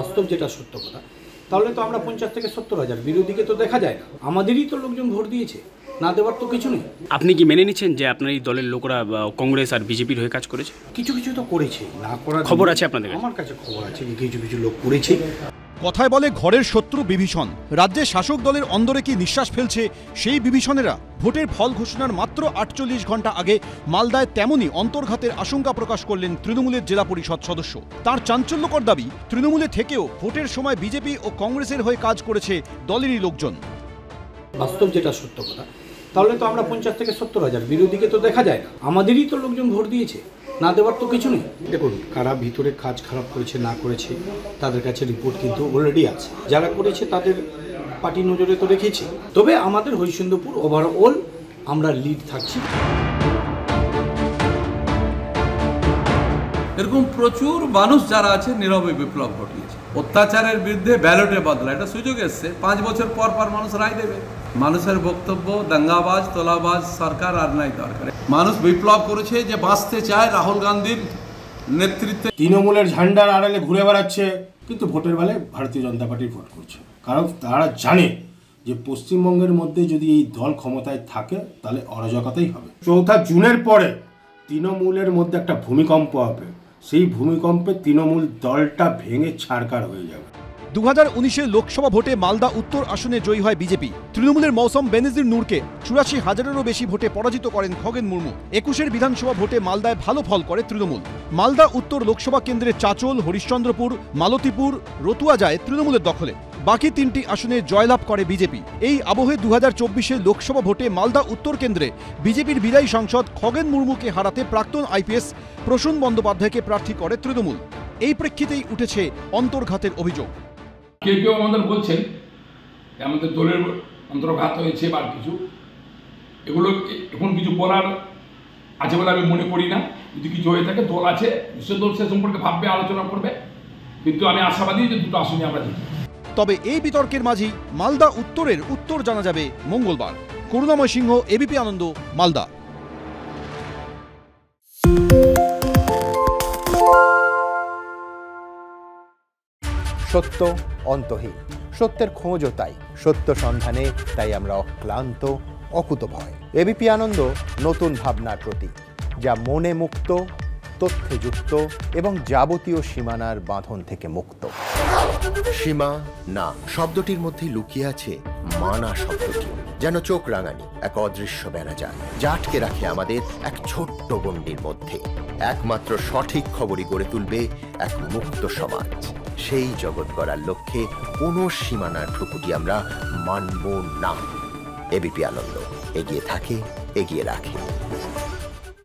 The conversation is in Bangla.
বাস্তব যেটা সত্য কথা, তাহলে তো আমরা 50 থেকে 70,000, বিরোধীকে তো দেখা যায় না। আমাদেরই তো লোকজন ভোট দিয়েছে, না দেওয়ার তো কিছু নেই। আপনি কি মেনে নিচ্ছেন যে আপনার এই দলের লোকরা কংগ্রেস আর বিজেপির হয়ে কাজ করেছে? কিছু কিছু তো করেছে, না করার খবর আছে আপনাদের? আমার কাছে খবর আছে যে কিছু কিছু লোক করেছে। কথায় বলে ঘরের শত্রু বিভীষণ। রাজ্যে শাসক দলের অন্দরে কি নিঃশ্বাস ফেলছে সেই বিভীষণেরা? ভোটের ফল ঘোষণার মাত্র 48 ঘন্টা আগে মালদায় তেমনই অন্তর্ঘাতের আশঙ্কা প্রকাশ করলেন তৃণমূলের জেলা পরিষদ সদস্য। তার চাঞ্চল্যকর দাবি, তৃণমূলে থেকেও ভোটের সময় বিজেপি ও কংগ্রেসের হয়ে কাজ করেছে দলেরই লোকজন। বাস্তব যেটা সত্য কথা, তাহলে তো আমরা 50 থেকে 70,000, বিরোধীকে তো দেখা যায় না। আমাদেরই তো লোকজন ভোট দিয়েছে, না দেওয়ার তো কিছু নেই। দেখুন, কারা ভিতরে কাজ খারাপ করেছে না করেছে তাদের কাছে রিপোর্ট কিন্তু অলরেডি আছে। যারা করেছে তাদের পার্টি নজরে তো রেখেছে। তবে আমাদের হরিশ্চন্দ্রপুর ওভারঅল আমরা লিড থাকছি। এরকম প্রচুর মানুষ যারা আছে নীরবে বিপ্লব ঘটিয়েছে, অত্যাচারের বিরুদ্ধে ব্যালটে বদলা, এটা সুযোগ এসছে। 5 বছর পর পর মানুষ রায় দেবে। মানুষের বক্তব্য দাঙ্গাবাজ তোলাবাজ সরকার আর নাই দরকার। মানুষ বিপ্লব করেছে যে বাঁচতে চায় রাহুল গান্ধীর নেতৃত্বে। তৃণমূলের ঝান্ডার আড়ালে ঘুরে বেড়াচ্ছে, কিন্তু ভোটের বেলায় ভারতীয় জনতা পার্টির ভোট করছে, কারণ তারা জানে যে পশ্চিমবঙ্গের মধ্যে যদি এই দল ক্ষমতায় থাকে তাহলে অরাজকতাই হবে। 4 জুনের পরে তৃণমূলের মধ্যে একটা ভূমিকম্প হবে, সেই ভূমিকম্পে তৃণমূল দলটা ভেঙে ছাড়কার হয়ে যাবে। 2019-এর লোকসভা ভোটে মালদা উত্তর আসনে জয়ী হয় বিজেপি। তৃণমূলের মৌসম বেনজির নূরকে 84,000-এরও বেশি ভোটে পরাজিত করেন খগেন মুর্মু। 21-এর বিধানসভা ভোটে মালদায় ভালো ফল করে তৃণমূল। মালদা উত্তর লোকসভা কেন্দ্রে চাচল, হরিশ্চন্দ্রপুর, মালতীপুর, রতুয়া যায় তৃণমূলের দখলে। বাকি 3টি আসনে জয়লাভ করে বিজেপি। এই আবহে 2024-এর লোকসভা ভোটে মালদা উত্তর কেন্দ্রে বিজেপির বিদায়ী সাংসদ খগেন মুর্মুকে হারাতে প্রাক্তন আইপিএস প্রসূন বন্দ্যোপাধ্যায়কে প্রার্থী করে তৃণমূল। এই প্রেক্ষিতেই উঠেছে অন্তর্ঘাতের অভিযোগ। কেউ কেউ আমাদের বলছেন আমাদের দলের অন্তর্ঘাত হয়েছে বা কিছু, এগুলো এখন কিছু বলার আছে বলে আমি মনে করি না। যদি কিছু হয়ে থাকে, দল আছে, নিশ্চয় দল সে সম্পর্কে ভাববে, আলোচনা করবে, কিন্তু আমি আশাবাদী যে 2টো আসনে আমরা জিতব। তবে এই বিতর্কের মাঝেই মালদা উত্তরের উত্তর জানা যাবে মঙ্গলবার। করুণাময় সিংহ, এবিপি আনন্দ, মালদা। সত্য অন্তহীন, সত্যের খোঁজও তাই, সত্য সন্ধানে তাই আমরা অক্লান্ত, অকুতভয়। এবিপি আনন্দ নতুন ভাবনার প্রতীক, যা মনে মুক্ত, তথ্যে যুক্ত এবং যাবতীয় সীমানার বাঁধন থেকে মুক্ত। সীমা না শব্দটির মধ্যে লুকিয়ে আছে মানা শব্দটি, যেন চোখ রাঙানি এক অদৃশ্য বেড়াজাল, যা আটকে রাখে আমাদের এক ছোট্ট গণ্ডির মধ্যে। একমাত্র সঠিক খবরই গড়ে তুলবে এক মুক্ত সমাজ। সেই জগৎ গড়ার লক্ষ্যে কোনো সীমানার ঠুকুটি আমরা মানব না। এবিপি আনন্দ এগিয়ে থাকে, এগিয়ে রাখে।